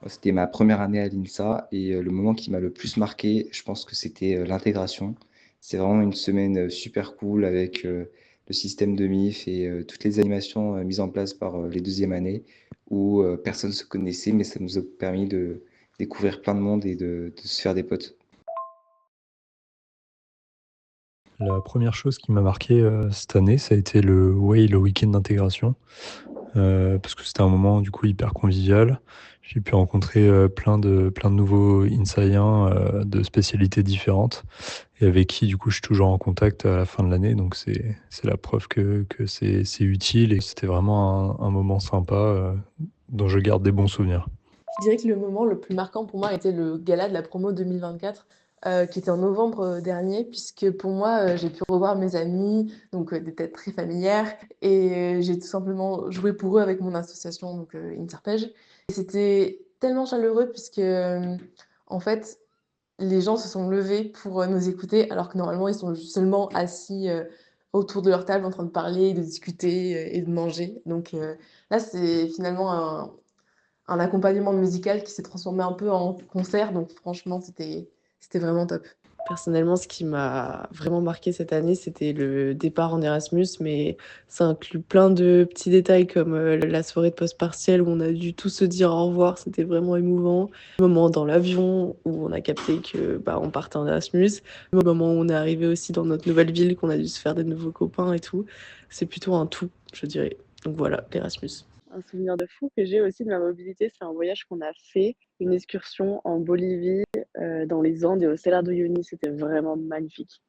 C'était ma première année à l'INSA et le moment qui m'a le plus marqué, je pense que c'était, l'intégration. C'est vraiment une semaine, super cool avec, le système de MIF et toutes les animations, mises en place par, les 2e années où, personne ne se connaissait, mais ça nous a permis de découvrir plein de monde et de se faire des potes. La première chose qui m'a marqué, cette année, ça a été le week-end d'intégration, parce que c'était un moment, du coup, hyper convivial. J'ai pu rencontrer, plein de nouveaux Insaïens, de spécialités différentes et avec qui, du coup, je suis toujours en contact à la fin de l'année, donc c'est la preuve que c'est utile et c'était vraiment un moment sympa, dont je garde des bons souvenirs. Je dirais que le moment le plus marquant pour moi était le gala de la promo 2024, qui était en novembre, dernier puisque pour moi, j'ai pu revoir mes amis, donc des têtes très familières et j'ai tout simplement joué pour eux avec mon association donc Interpej et c'était tellement chaleureux puisque, en fait, les gens se sont levés pour, nous écouter alors que normalement ils sont seulement assis, autour de leur table en train de parler, de discuter, et de manger donc là, c'est finalement un accompagnement musical qui s'est transformé un peu en concert, donc franchement, c'était vraiment top. Personnellement, ce qui m'a vraiment marqué cette année, c'était le départ en Erasmus, mais ça inclut plein de petits détails comme la soirée de post-partiel où on a dû tous se dire au revoir, c'était vraiment émouvant. Le moment dans l'avion où on a capté que bah, on partait en Erasmus. Le moment où on est arrivé aussi dans notre nouvelle ville, qu'on a dû se faire des nouveaux copains et tout. C'est plutôt un tout, je dirais. Donc voilà, l'Erasmus. Un souvenir de fou que j'ai aussi de ma mobilité, c'est un voyage qu'on a fait, une excursion en Bolivie dans les Andes et au Salar de Uyuni. C'était vraiment magnifique.